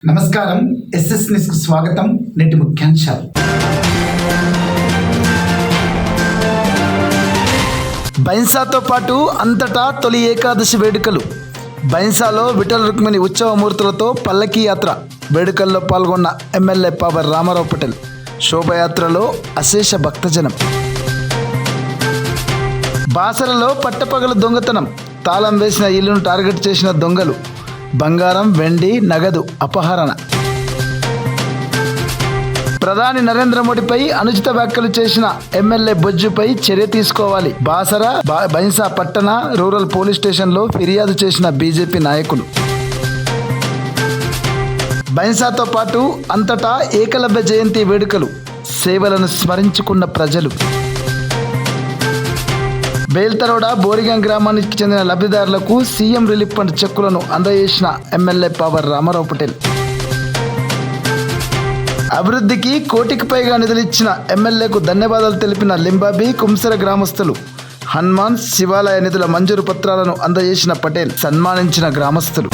నమస్కారం. SS news కు స్వాగతం. నేటి ముఖ్యాంశాలు. బైన్సాతో పాటు అంతటా తొలి ఏకాదశి వేడుకలు. బైన్సాలో విఠల రుక్మిణి ఉత్సవమూర్తులతో పల్లకీ యాత్ర. వేడుకల్లో పాల్గొన్న ఎమ్మెల్యే పావర్ రామారావు పటేల్. శోభయాత్రలో అశేష భక్తజనం. బాసరలో పట్టపగలు దొంగతనం. తాళం వేసిన ఇల్లును టార్గెట్ చేసిన దొంగలు. బంగారం, వెండి, నగదు అపహరణ. ప్రధాని నరేంద్ర మోడీపై అనుచిత వ్యాఖ్యలు చేసిన ఎమ్మెల్యే బొజ్జుపై చర్య తీసుకోవాలి. బాసర బైన్సా పట్టణ రూరల్ పోలీస్ స్టేషన్లో ఫిర్యాదు చేసిన బీజేపీ నాయకులు. బైన్సాతో పాటు అంతటా ఏకలవ్య జయంతి వేడుకలు. సేవలను స్మరించుకున్న ప్రజలు. బేల్తరోడ బోరిగం గ్రామానికి చెందిన లబ్ధిదారులకు సీఎం రిలీఫ్ ఫండ్ చెక్కులను అందజేసిన ఎమ్మెల్యే పావర్ రామారావు పటేల్. అభివృద్ధికి కోటికి పైగా నిధులిచ్చిన ఎమ్మెల్యేకు ధన్యవాదాలు తెలిపిన లింబాబి కుంసర గ్రామస్తులు. హనుమాన్ శివాలయ నిధుల మంజూరు పత్రాలను అందజేసిన పటేల్. సన్మానించిన గ్రామస్తులు.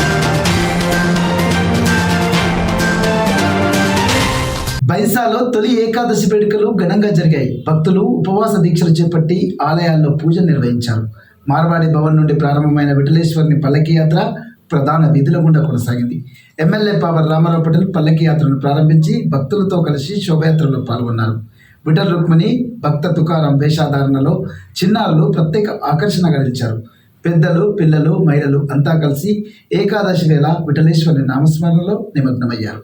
బైన్సాలో తొలి ఏకాదశి వేడుకలు ఘనంగా జరిగాయి. భక్తులు ఉపవాస దీక్షలు చేపట్టి ఆలయాల్లో పూజలు నిర్వహించారు. మార్వాడి భవన్ నుండి ప్రారంభమైన విఠలేశ్వరుని పల్లకీ యాత్ర ప్రధాన వీధుల గుండా కొనసాగింది. ఎమ్మెల్యే పావర్ రామారావు పటేల్ పల్లకీ యాత్రను ప్రారంభించి భక్తులతో కలిసి శోభయాత్రలో పాల్గొన్నారు. విఠల రుక్మిణి భక్త తుకారం వేషధారణలో చిన్నారులు ప్రత్యేక ఆకర్షణగా నిలిచారు. పెద్దలు, పిల్లలు, మహిళలు అంతా కలిసి ఏకాదశి వేళ విఠలేశ్వరుని నామస్మరణలో నిమగ్నమయ్యారు.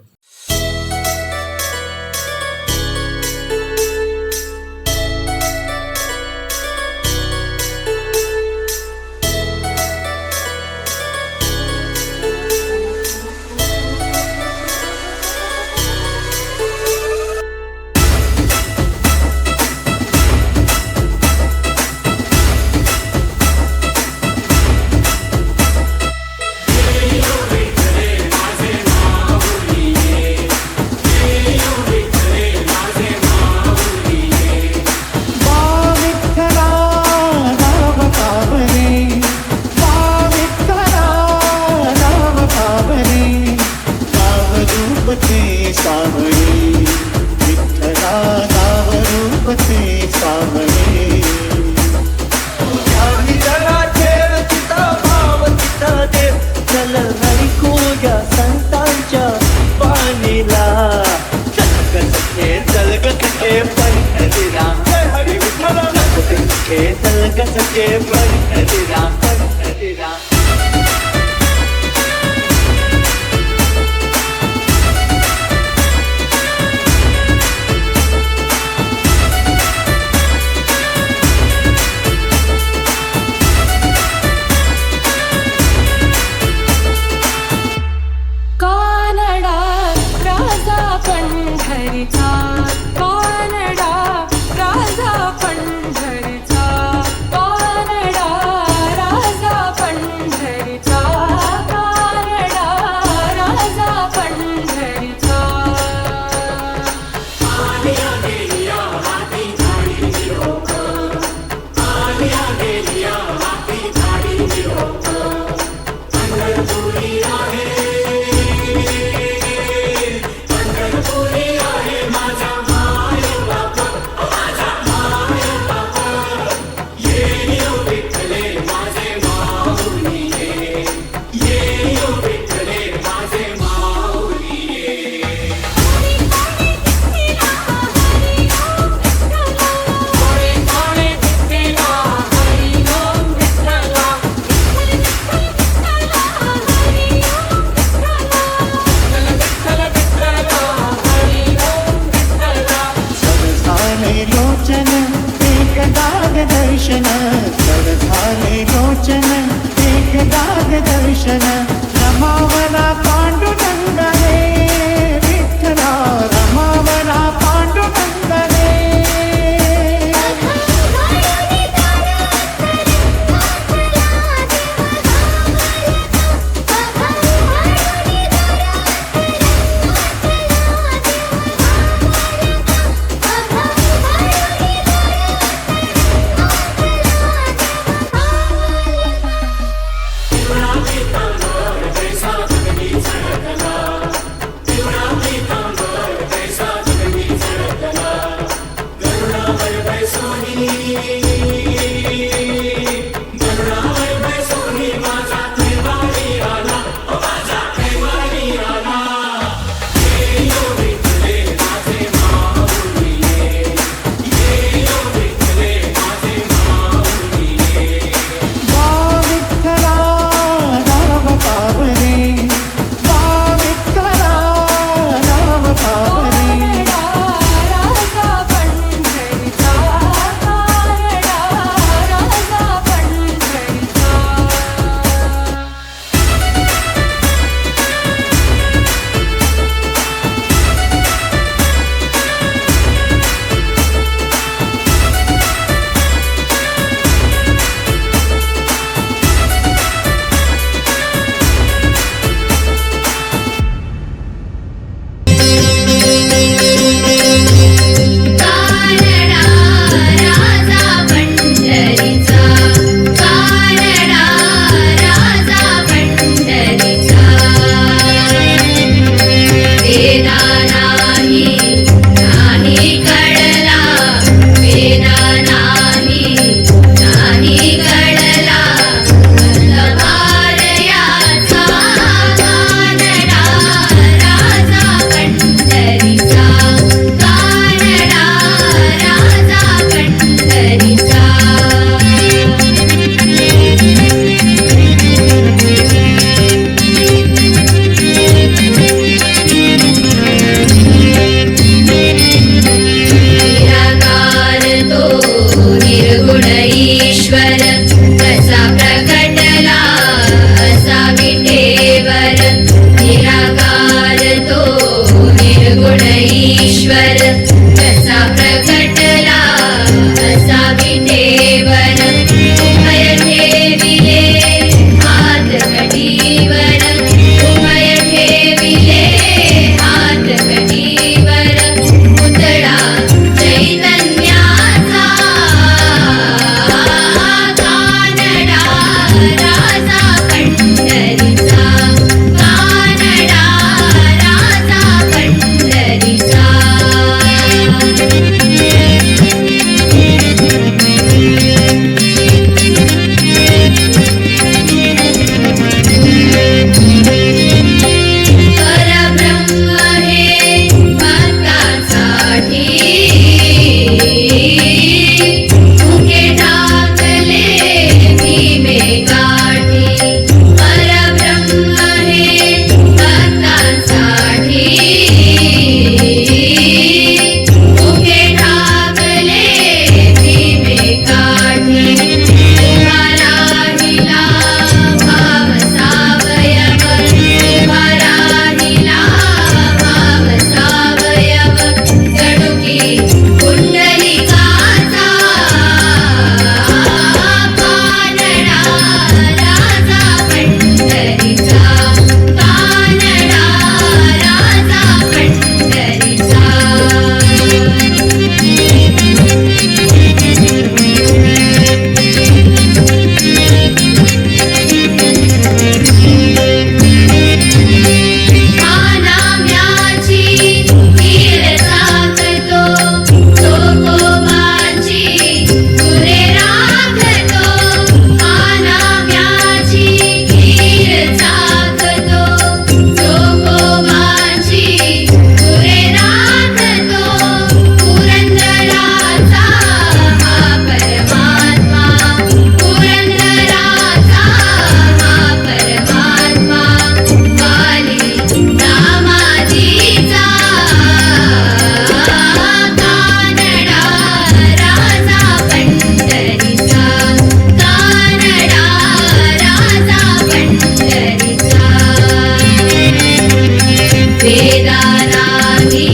वेदा नाही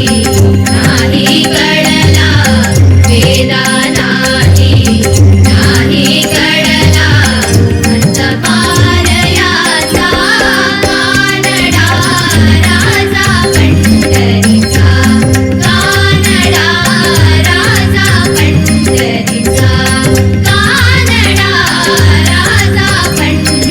नाही कळला वेदा नाही नाही कळला अंतपारयाचा कानडा राजा पंढरीचा कानडा राजा पंढरीचा कानडा राजा पंढरीचा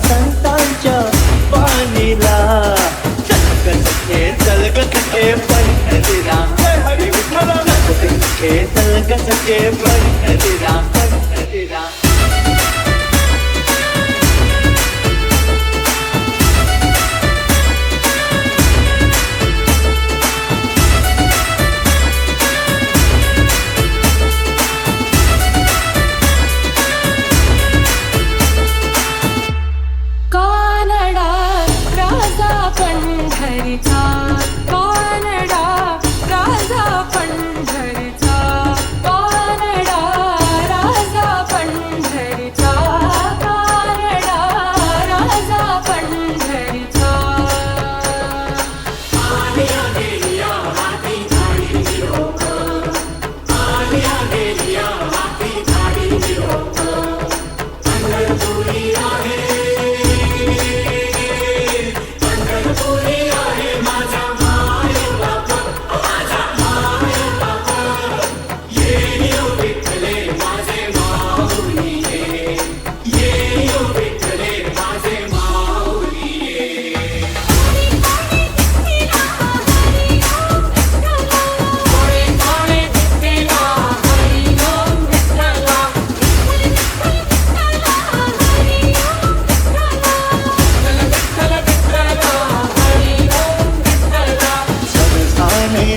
संतांच्या पाणीला चलगसके पंढरीला हरी विठ्ठल चलगसके पंढरीला पंढरीला कानडा राजा पंढरीचा कानडा राजा पंढरीचा कानडा राजा पंढरीचा कानडा राजा पंढरीचा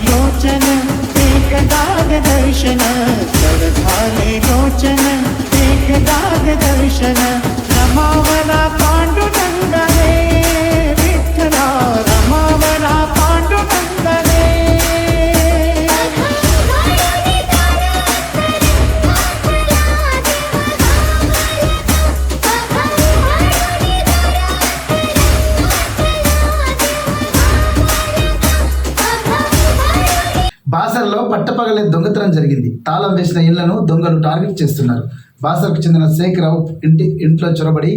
लोचन एक दाग दर्शन झाले लोचन एक दाग दर्शन रमावला पांडुरंग रे विठ्ठला रमावला पांडुरंग रे బాసర్లో పట్టపగలే దొంగతనం జరిగింది. తాళం వేసిన ఇళ్లను దొంగలు టార్గెట్ చేస్తున్నారు. బాసర్కు చెందిన శేఖరావు ఇంట్లో చొరబడి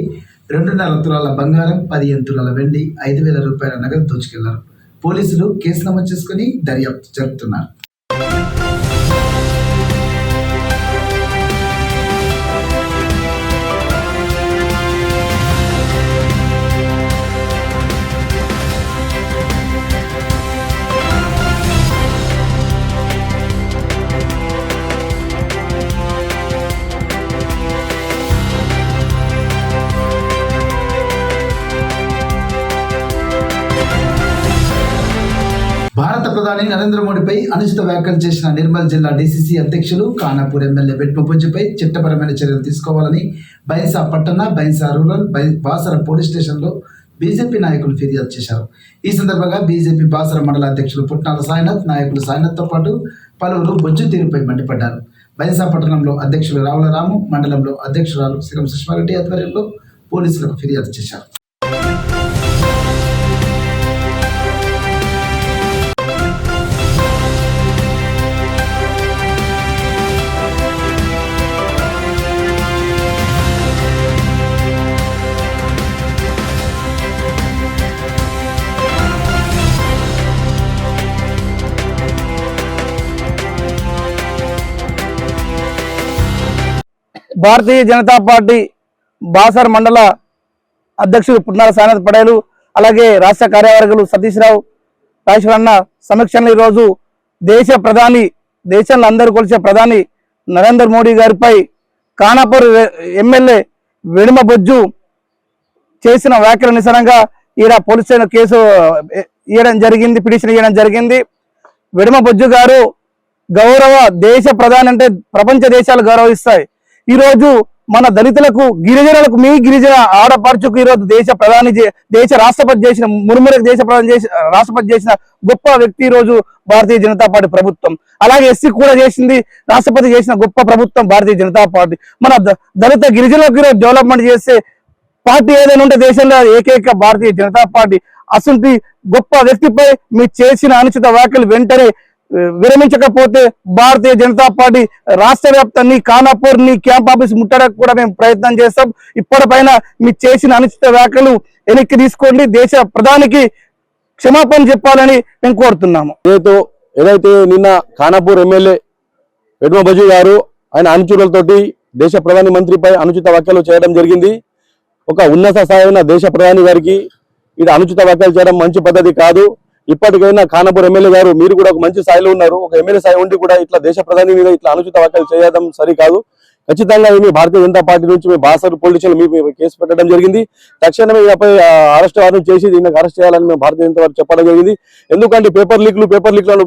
2.5 తులాల బంగారం, 15 తులాల వెండి, 5,000 రూపాయల నగదు దోచుకెళ్లారు. పోలీసులు కేసు నమోదు చేసుకుని దర్యాప్తు జరుపుతున్నారు. భారత ప్రధాని నరేంద్ర మోడీపై అనుచిత వ్యాఖ్యలు చేసిన నిర్మల్ జిల్లా డీసీసీ అధ్యక్షులు ఖానాపూర్ ఎమ్మెల్యే బెట్మపుంజిపై చట్టపరమైన చర్యలు తీసుకోవాలని బైన్సా పట్టణ, బైన్సా రూరల్, బాసర పోలీస్ స్టేషన్లో బీజేపీ నాయకులు ఫిర్యాదు చేశారు. ఈ సందర్భంగా బీజేపీ బాసర మండల అధ్యక్షులు పుట్నాల సాయినాథ్, నాయకులు సాయినాథ్తో పాటు పలువురు బొజ్జు తీరుపై మండిపడ్డారు. బైన్సా పట్టణంలో అధ్యక్షులు రావుల రాము, మండలంలో అధ్యక్షురాలు సిరం సుష్మారెడ్డి ఆధ్వర్యంలో పోలీసులకు ఫిర్యాదు చేశారు. భారతీయ జనతా పార్టీ బాసర్ మండల అధ్యక్షుడు పుట్నాల సాయినాథ్ పటేలు, అలాగే రాష్ట్ర కార్యవర్గులు సతీష్ రావు, రాజేశ్వరన్న సమక్షంలో ఈరోజు దేశంలో అందరూ కొలిచే ప్రధాని నరేంద్ర మోడీ గారిపై ఖానాపూర్ ఎమ్మెల్యే వెడుమ బొజ్జు చేసిన వ్యాఖ్యల నిసరంగా ఈడ పోలీస్ స్టేషన్ కేసు ఇవ్వడం జరిగింది, పిటిషన్ ఇవ్వడం జరిగింది. వెడమ బొజ్జు గారు గౌరవ దేశ ప్రధాని అంటే ప్రపంచ దేశాలు గౌరవిస్తాయి. ఈరోజు మన దళితులకు గిరిజనులకు మీ గిరిజన ఆడపడుచుకు ఈరోజు దేశ రాష్ట్రపతి చేసిన మురుమురకు దేశ ప్రధాని చేసి రాష్ట్రపతి చేసిన గొప్ప వ్యక్తి ఈరోజు భారతీయ జనతా పార్టీ ప్రభుత్వం. అలాగే ఎస్సీ కూడా చేసింది, రాష్ట్రపతి చేసిన గొప్ప ప్రభుత్వం భారతీయ జనతా పార్టీ. మన దళిత గిరిజనులకు ఈరోజు డెవలప్మెంట్ చేసే పార్టీ ఏదైనా ఉంటే దేశంలో ఏకైక భారతీయ జనతా పార్టీ. అసలు గొప్ప వ్యక్తిపై మీరు చేసిన అనుచిత వ్యాఖ్యలు వెంటనే విరమించకపోతే భారతీయ జనతా పార్టీ రాష్ట్ర వ్యాప్తాన్ని ఖానాపూర్ ని క్యాంప్ ఆఫీస్ ముట్టడానికి కూడా మేము ప్రయత్నం చేస్తాం. ఇప్పటిపైన మీరు చేసిన అనుచిత వ్యాఖ్యలు వెనక్కి తీసుకోండి, దేశ ప్రధానికి క్షమాపణ చెప్పాలని మేము కోరుతున్నాము. ఏదైతే నిన్న ఖానాపూర్ ఎమ్మెల్యే వెడమ బొజ్జు గారు ఆయన అనుచరులతోటి దేశ ప్రధాని మంత్రిపై అనుచిత వ్యాఖ్యలు చేయడం జరిగింది. ఒక ఉన్నత స్థాయి దేశ ప్రధాని గారికి ఇది అనుచిత వ్యాఖ్యలు చేయడం మంచి పద్ధతి కాదు. ఇప్పటికైనా ఖానాపూర్ ఎమ్మెల్యే గారు మీరు కూడా ఒక మంచి స్థాయిలో ఉన్నారు, ఒక ఎమ్మెల్యే స్థాయి ఉండి కూడా ఇట్లా దేశ ప్రధాని మీద ఇట్లా అనుచిత వ్యాఖ్యలు చేయడం సరికాదు. ఖచ్చితంగా మీ భారతీయ జనతా పార్టీ నుంచి మీ బాసర్ పోలీస్ స్టేషన్ మీ కేసు పెట్టడం జరిగింది. తక్షణమే ఈయనపై అరెస్ట్ వారెంట్ చేసి దీనికి అరెస్ట్ చేయాలని మేము భారతీయ జనతా పార్టీ చెప్పడం జరిగింది. ఎందుకంటే పేపర్ లీక్లు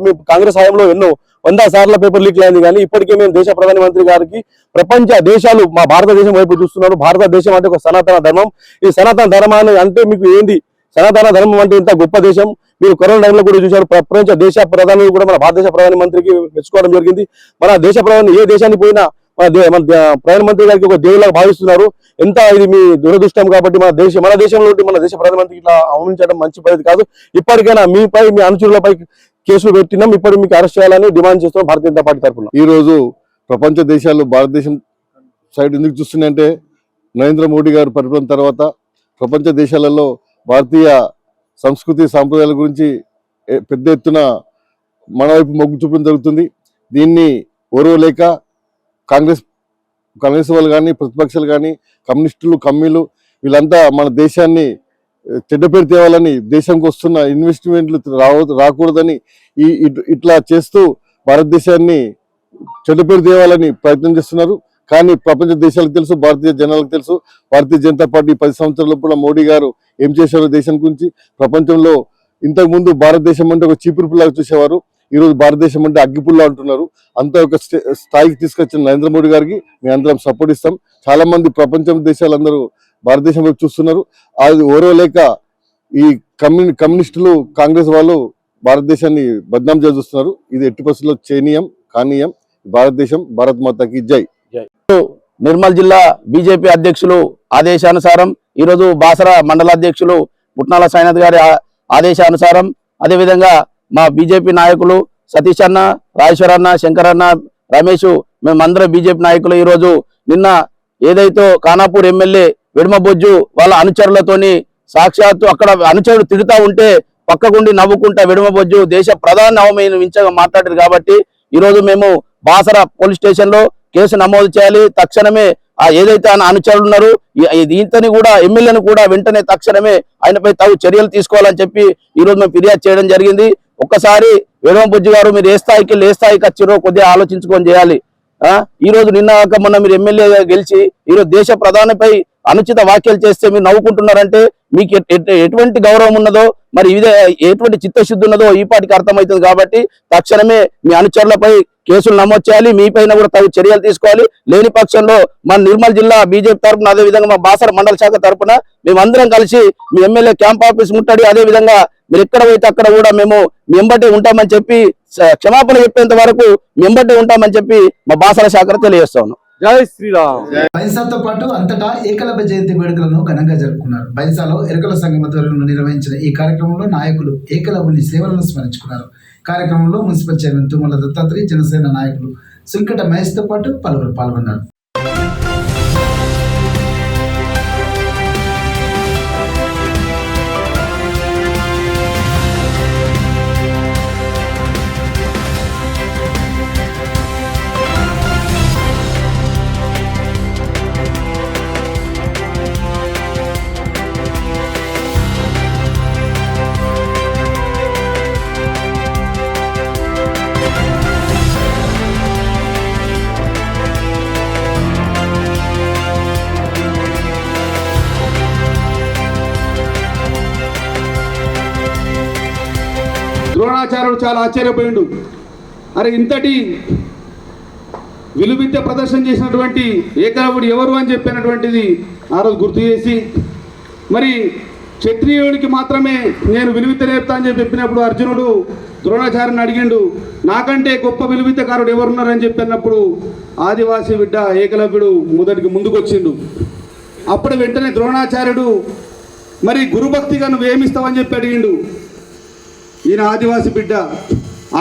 మీ కాంగ్రెస్ హయాంలో ఎన్నో 100 సార్లు పేపర్ లీక్లు అయింది. కానీ ఇప్పటికే మేము దేశ ప్రధాని మంత్రి గారికి ప్రపంచ దేశాలు మా భారతదేశం వైపు చూస్తున్నారు. భారతదేశం అంటే ఒక సనాతన ధర్మం. ఈ సనాతన ధర్మాన్ని అంటే మీకు ఏంది? సనాతన ధర్మం అంటే ఇంత గొప్ప దేశం. మీరు కరోనా టైంలో కూడా చూశారు, ప్రపంచ దేశ ప్రధానులు కూడా మన భారతదేశ ప్రధాని మంత్రికి మెచ్చుకోవడం జరిగింది. మన దేశ ప్రధాని ఏ దేశానికి పోయినా మన ప్రధానమంత్రి గారికి ఒక దేవులాగా భావిస్తున్నారు. ఎంత ఇది మీ దురదృష్టం. కాబట్టి మన దేశంలో మన దేశ ప్రధానమంత్రికి ఇట్లా అవమానించడం మంచి పద్ధతి కాదు. ఇప్పటికైనా మీపై మీ అనుచరులపై కేసులు పెట్టినాం, ఇప్పుడు మీకు అరెస్ట్ చేయాలని డిమాండ్ చేస్తున్నాం భారతీయ జనతా పార్టీ తరఫున. ఈ రోజు ప్రపంచ దేశాలు భారతదేశం సైడ్ ఎందుకు చూస్తున్నాయంటే నరేంద్ర మోడీ గారు పరిపాలన తర్వాత ప్రపంచ దేశాలలో భారతీయ సంస్కృతి సాంప్రదాయాల గురించి పెద్ద ఎత్తున మన వైపు మొగ్గు చూపడం జరుగుతుంది. దీన్ని ఓర్వలేక కాంగ్రెస్ వాళ్ళు కానీ ప్రతిపక్షాలు కానీ కమ్యూనిస్టులు కమ్మీలు వీళ్ళంతా మన దేశాన్ని చెడ్డ పేరు తేవాలని, దేశంకి వస్తున్న ఇన్వెస్ట్మెంట్లు రాకూడదని ఇట్లా చేస్తూ భారతదేశాన్ని చెడ్డ పేరు తేవాలని ప్రయత్నం చేస్తున్నారు. కానీ ప్రపంచ దేశాలకు తెలుసు, భారతీయ జనాలకు తెలుసు, భారతీయ జనతా పార్టీ 10 సంవత్సరాల కూడా మోడీ గారు ఏం చేశారో దేశం గురించి. ప్రపంచంలో ఇంతకు ముందు భారతదేశం అంటే ఒక చీపురుపుల్లాగా చూసేవారు, ఈరోజు భారతదేశం అంటే అగ్గిపుల్ల అంటున్నారు. అంత ఒక స్థాయికి తీసుకొచ్చిన నరేంద్ర మోడీ గారికి మేము అందరం సపోర్ట్ ఇస్తాం. చాలా మంది ప్రపంచం దేశాలందరూ భారతదేశం వైపు చూస్తున్నారు. అది ఓరవలేక ఈ కమ్యూనిస్టులు కాంగ్రెస్ వాళ్ళు భారతదేశాన్ని బద్నాం చేస్తున్నారు. ఇది ఎట్టి పరిస్థితుల్లో చేయనీయం కానీయం. భారతదేశం భారత్ మాతకి జై. నిర్మల్ జిల్లా బీజేపీ అధ్యక్షులు ఆదేశానుసారం ఈరోజు బాసర మండల అధ్యక్షులు పుట్నాల సాయినాథ్ గారి ఆదేశానుసారం, అదేవిధంగా మా బీజేపీ నాయకులు సతీష్ అన్న, రాజేశ్వర్ అన్న, శంకర్ అన్న, రమేష్, మేమందరం బీజేపీ నాయకులు ఈరోజు నిన్న ఏదైతే ఖానాపూర్ ఎమ్మెల్యే వెడమ బొజ్జు వాళ్ళ అనుచరులతోని సాక్షాత్తు అక్కడ అనుచరులు తిడుతూ ఉంటే పక్కకుండి నవ్వుకుంటా వెడమ బొజ్జు దేశ ప్రధాని అవమానించగా మాట్లాడారు. కాబట్టి ఈరోజు మేము బాసర పోలీస్ స్టేషన్ లో కేసు నమోదు చేయాలి. తక్షణమే ఏదైతే ఆయన అనుచరులు ఉన్నారు దీంతని కూడా ఎమ్మెల్యేను కూడా వెంటనే తక్షణమే ఆయనపై తగు చర్యలు తీసుకోవాలని చెప్పి ఈరోజు మేము ఫిర్యాదు చేయడం జరిగింది. ఒక్కసారి వెడమ బొజ్జు గారు మీరు ఏ స్థాయికి వచ్చిరో కొద్దిగా ఆలోచించుకొని చేయాలి. ఈ రోజు నిన్న మొన్న మీరు ఎమ్మెల్యేగా గెలిచి ఈరోజు దేశ ప్రధానిపై అనుచిత వ్యాఖ్యలు చేస్తే మీరు నవ్వుకుంటున్నారంటే మీకు ఎటువంటి గౌరవం ఉన్నదో, మరి ఇదే ఎటువంటి చిత్తశుద్ధి ఉన్నదో ఈ పాటికి అర్థమవుతుంది. కాబట్టి తక్షణమే మీ అనుచరులపై కేసులు నమోదు చేయాలి, మీ పైన కూడా తగు చర్యలు తీసుకోవాలి. లేని పక్షంలో మన నిర్మల్ జిల్లా బీజేపీ తరఫున, అదేవిధంగా మా బాసర మండల శాఖ తరఫున మేమందరం కలిసి మీ ఎమ్మెల్యే క్యాంప్ ఆఫీస్ ముట్టడి, అదేవిధంగా మీరు ఎక్కడ పోతే అక్కడ కూడా మేము మీ ఎంబటే ఉంటామని చెప్పి క్షమాపణ చెప్పేంత వరకు మీ ఎంబటే ఉంటామని చెప్పి మా బాసర శాఖను తెలియజేస్తా ఉన్నాం. జై శ్రీరామ్. బైన్సాతో పాటు అంతటా ఏకలవ్య జయంతి వేడుకలను ఘనంగా జరుపుకున్నారు. బైన్సాలో ఎరుకల సంఘం ఆధ్వర్యంలో నిర్వహించిన ఈ కార్యక్రమంలో నాయకులు ఏకలవ్యుని సేవలను స్మరించుకున్నారు. కార్యక్రమంలో మున్సిపల్ చైర్మన్ తుమ్మల దత్తాత్రి, జనసేన నాయకులు సుంకట మహేష్తో పాటు పలువురు పాల్గొన్నారు. ద్రోణాచార్యుడు చాలా ఆశ్చర్యపోయిండు. అరే ఇంతటి విలువిద్య ప్రదర్శన చేసినటువంటి ఏకలవ్యుడు ఎవరు అని చెప్పినటువంటిది ఆ రోజు గుర్తు చేసి, మరి క్షత్రియుడికి మాత్రమే నేను విలువిద్య నేర్పుతా అని చెప్పినప్పుడు అర్జునుడు ద్రోణాచార్యుని అడిగిండు, నాకంటే గొప్ప విలువిద్యకారుడు ఎవరున్నారని చెప్పినప్పుడు ఆదివాసి బిడ్డ ఏకలవ్యుడు మొదటికి ముందుకొచ్చిండు. అప్పుడు వెంటనే ద్రోణాచార్యుడు మరి గురుభక్తిగా నువ్వేమిస్తావని చెప్పి అడిగిండు. ఈయన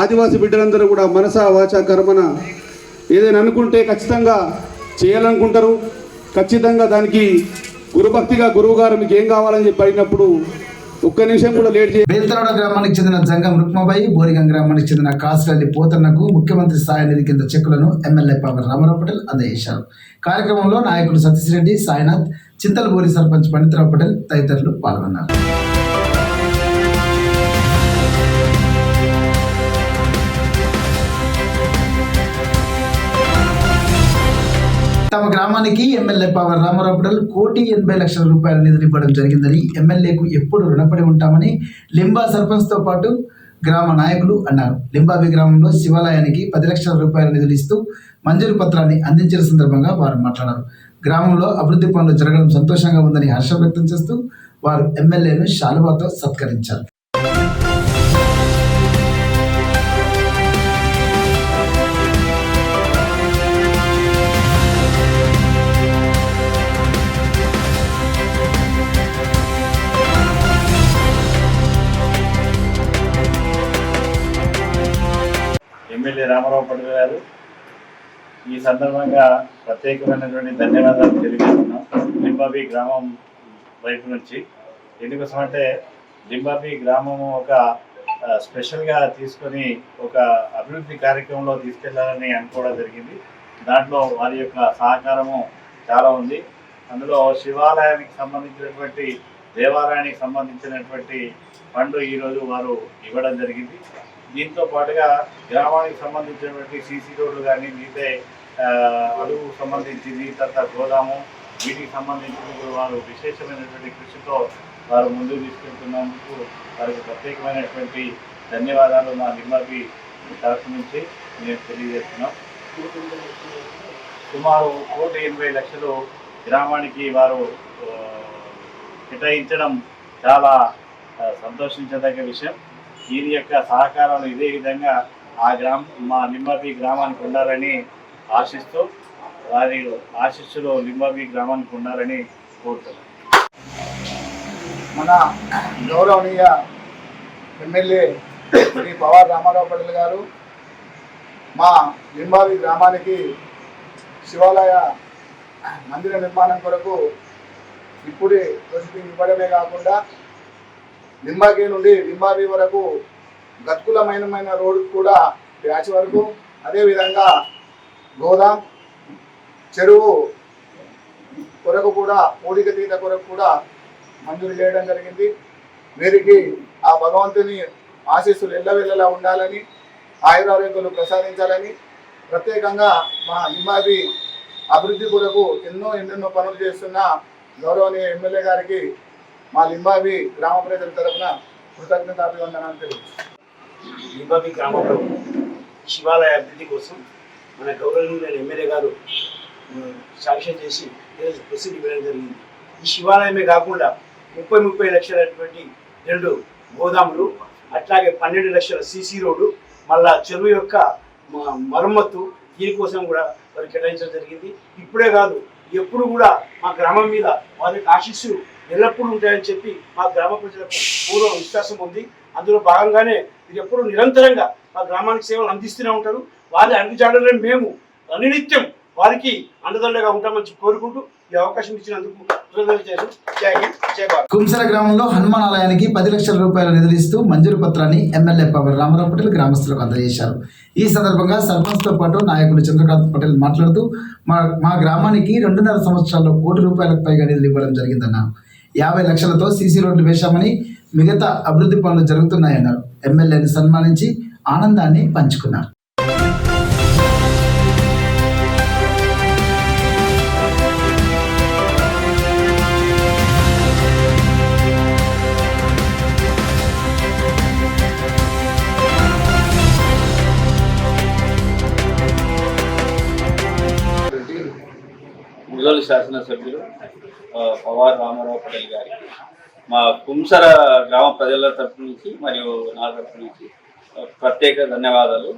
ఆదివాసి బిడ్డలందరూ కూడా మనస వాచ కర్మన ఏదైనా అనుకుంటే ఖచ్చితంగా చేయాలనుకుంటారు. ఖచ్చితంగా దానికి గురుభక్తిగా గురువు గారు మీకు ఏం కావాలని చెప్పి అడిగినప్పుడు ఒక్క నిమిషం కూడా లేట్ చేసి బేల్తరాడ గ్రామానికి చెందిన జంగం రుక్మాబాయి, బోరిగం గ్రామానికి చెందిన కాసిరెడ్డి పోతన్నకు ముఖ్యమంత్రి స్థాయి నిధి కింద చెక్కులను ఎమ్మెల్యే పవర్ రామారావు పటేల్ అందజేశారు. కార్యక్రమంలో నాయకులు సతీష్ రెడ్డి, సాయినాథ్, చింతలబోరి సర్పంచ్ పండితరావు పటేల్ తదితరులు పాల్గొన్నారు. తమ గ్రామానికి ఎమ్మెల్యే పవర్ రామారావు పటేల్ 1,80,00,000 రూపాయల నిధులు ఇవ్వడం జరిగిందని, ఎమ్మెల్యేకు ఎప్పుడు రుణపడి ఉంటామని లింబా సర్పంచ్తో పాటు గ్రామ నాయకులు అన్నారు. లింబావి గ్రామంలో శివాలయానికి 10 లక్షల రూపాయల నిధులు ఇస్తూ మంజూరు పత్రాన్ని అందించిన సందర్భంగా వారు మాట్లాడారు. గ్రామంలో అభివృద్ధి పనులు జరగడం సంతోషంగా ఉందని హర్షం వ్యక్తం చేస్తూ వారు ఎమ్మెల్యేను శాలువాతో సత్కరించారు. ఎమ్మెల్యే రామారావు పటేల్ గారు ఈ సందర్భంగా ప్రత్యేకమైనటువంటి ధన్యవాదాలు తెలియజేస్తున్నాం లింబాబీ గ్రామం వైపు నుంచి. ఎందుకోసమంటే లింబాబీ గ్రామము ఒక స్పెషల్గా తీసుకొని ఒక అభివృద్ధి కార్యక్రమంలో తీసుకెళ్లాలని అనుకోవడం జరిగింది. దాంట్లో వారి యొక్క సహకారము చాలా ఉంది. అందులో శివాలయానికి సంబంధించినటువంటి దేవాలయానికి సంబంధించినటువంటి ఫండ్ ఈరోజు వారు ఇవ్వడం జరిగింది. దీంతో పాటుగా గ్రామానికి సంబంధించినటువంటి సీసీ రోడ్లు కానీ, మిగతా అడుగు సంబంధించింది, తర్వాత గోదాము, వీటికి సంబంధించిన వారు విశేషమైనటువంటి కృషితో వారు ముందుకు తీసుకెళ్తున్నందుకు వారికి ప్రత్యేకమైనటువంటి ధన్యవాదాలు మా లింబాబీ తరఫు నుంచి మేము తెలియజేస్తున్నాం. సుమారు 1,80,00,000 గ్రామానికి వారు కేటాయించడం చాలా సంతోషించదగ్గ విషయం. వీరి యొక్క సహకారాలు ఇదే విధంగా మా లింబాబీ గ్రామానికి ఉండాలని ఆశిస్తూ వారి ఆశీస్సులు లింబాబీ గ్రామానికి ఉండాలని కోరుతున్నాను. మన గౌరవనీయ ఎమ్మెల్యే శ్రీ పవార్ రామారావు పటేల్ గారు మా లింబాబీ గ్రామానికి శివాలయ మందిర నిర్మాణం కొరకు ఇప్పుడే ప్రొసీడింగ్ ఇవ్వడమే కాకుండా లింబాకి నుండి లింబాబీ వరకు గతుకులమైన రోడ్డు కూడా ప్యాచ్ వరకు, అదేవిధంగా గోదాం చెరువు కొరకు కూడా పూడిక తీత కొరకు కూడా మంజూరు చేయడం జరిగింది. వీరికి ఆ భగవంతుని ఆశీస్సులు ఎల్లవెల్లలా ఉండాలని, ఆయురారోగ్యాలు ప్రసాదించాలని, ప్రత్యేకంగా మా లింబాబీ అభివృద్ధి కొరకు ఎన్నెన్నో పనులు చేస్తున్న గౌరవనీయ ఎమ్మెల్యే గారికి మా లింబాబీ గ్రామ ప్రజల తరఫున కృతజ్ఞతాభివందనాలు తెలియజేస్తున్నాను. లింబాబీ గ్రామంలో శివాలయ అభివృద్ధి కోసం మన గౌరవనీయులైన ఎమ్మెల్యే గారు శాంక్షన్ చేసి ప్రసిద్ధి ఇవ్వడం జరిగింది. ఈ శివాలయమే కాకుండా 30 లక్షలటువంటి 2 గోదాములు, అట్లాగే 12 లక్షల సీసీ రోడ్డు, మళ్ళా చెరువు యొక్క మరమ్మత్తు, దీనికోసం కూడా వారు కేటాయించడం జరిగింది. ఇప్పుడే కాదు, ఎప్పుడు కూడా మా గ్రామం మీద వారి ఆశీస్సు ఎల్లప్పుడూ ఉంటాయని చెప్పి మా గ్రామ ప్రజలకు పూర్వ విశ్వాసం ఉంది. అందులో భాగంగానే మీరు ఎప్పుడు నిరంతరంగా మా గ్రామానికి సేవలు అందిస్తూనే ఉంటారు. వారి అడుగుజాడలను మేము అనినిత్యం వారికి అండదండగా ఉంటామని కోరుకుంటూ ఈ అవకాశం ఇచ్చినందుకు కృతజ్ఞతలు. జై హింద్, జై భారత్. కుంసర గ్రామంలో హనుమాన్ ఆలయానికి 10 లక్షల రూపాయల నిధులు ఇస్తూ మంజూరు పత్రాన్ని ఎమ్మెల్యే పవర్ రామారావు పటేల్ గ్రామస్తులకు అందజేశారు. ఈ సందర్భంగా సర్పంచ్తో పాటు నాయకులు చంద్రకాంత్ పటేల్ మాట్లాడుతూ మా గ్రామానికి 2.5 సంవత్సరాల్లో 1 కోటి రూపాయలకు పైగా నిధులు ఇవ్వడం జరిగిందన్నారు. 50 లక్షలతో సీసీ రోడ్లు వేశామని, మిగతా అభివృద్ధి పనులు జరుగుతున్నాయన్నారు. ఎమ్మెల్యేని సన్మానించి ఆనందాన్ని పంచుకున్నారు. శాసనసభ్యులు పవార్ రామారావు పటేల్ గారికి మా కుంసర గ్రామ ప్రజల తరఫు నుంచి మరియు నా తరఫు నుంచి ప్రత్యేక ధన్యవాదాలు.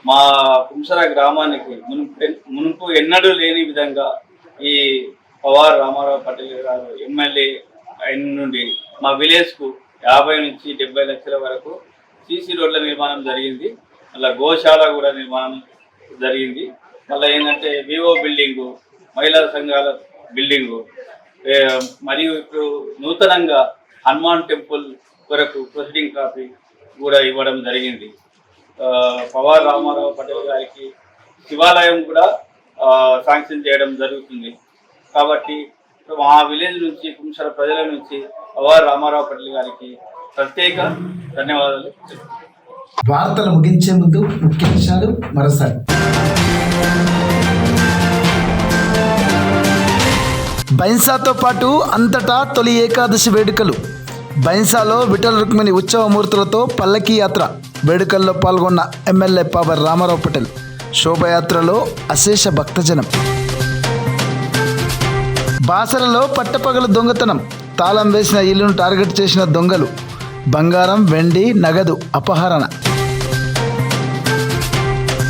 మా కుంసర గ్రామానికి మునుపు ఎన్నడూ లేని విధంగా ఈ పవార్ రామారావు పటేల్ గారు ఎమ్మెల్యే అయిన నుండి మా విలేజ్కు 50 నుంచి 70 లక్షల వరకు సీసీ రోడ్ల నిర్మాణం జరిగింది. మళ్ళీ గోశాల కూడా నిర్మాణం జరిగింది. మళ్ళీ ఏంటంటే వివో బిల్డింగు, మహిళా సంఘాల బిల్డింగు, మరియు ఇప్పుడు నూతనంగా హనుమాన్ టెంపుల్ వరకు ప్రొసీడింగ్ కాపీ కూడా ఇవ్వడం జరిగింది. పవార్ రామారావు పటేల్ గారికి శివాలయం కూడా శాంక్షన్ చేయడం జరుగుతుంది. కాబట్టి మా విలేజ్ నుంచి కుంసర ప్రజల నుంచి పవార్ రామారావు పటేల్ గారికి ప్రత్యేక ధన్యవాదాలు. వార్తలు ముగించే ముందు ముఖ్యాంశాలు మరోసారి. బైన్సాతో పాటు అంతటా తొలి ఏకాదశి వేడుకలు. బైన్సాలో విఠల రుక్మిణి ఉత్సవమూర్తులతో పల్లకీ యాత్ర. వేడుకల్లో పాల్గొన్న ఎమ్మెల్యే పవార్ రామారావు పటేల్. శోభయాత్రలో అశేష భక్తజనం. బాసరలో పట్టపగలు దొంగతనం. తాళం వేసిన ఇల్లును టార్గెట్ చేసిన దొంగలు. బంగారం, వెండి, నగదు అపహరణ.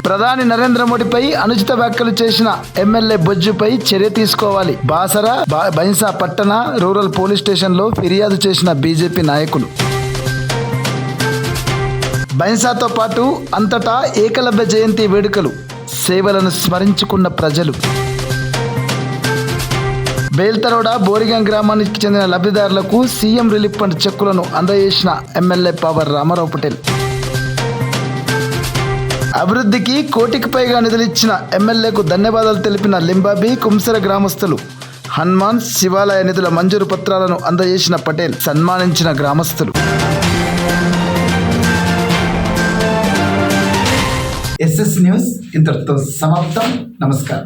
ప్రధాని నరేంద్ర మోడీపై అనుచిత వ్యాఖ్యలు చేసిన ఎమ్మెల్యే బొజ్జుపై చర్య తీసుకోవాలి. బాసర బైన్సా పట్టణ రూరల్ పోలీస్ స్టేషన్లో ఫిర్యాదు చేసిన బీజేపీ నాయకులు. బైన్సాతో పాటు అంతటా ఏకలవ్య జయంతి వేడుకలు. సేవలను స్మరించుకున్న ప్రజలు. బేల్తరోడ బోరిగం గ్రామానికి చెందిన లబ్ధిదారులకు సీఎం రిలీఫ్ ఫండ్ చెక్కులను అందజేసిన ఎమ్మెల్యే పవార్ రామారావు పటేల్. అభివృద్ధికి 1 కోటికి పైగా నిధులిచ్చిన ఎమ్మెల్యేకు ధన్యవాదాలు తెలిపిన లింబాబి కుంసర గ్రామస్తులు. హనుమాన్ శివాలయ నిధుల మంజూరు పత్రాలను అందజేసిన పటేల్. సన్మానించిన గ్రామస్తులు. ఎస్ఎస్ న్యూస్ ఇంతటితో సమాప్తం. నమస్కారం.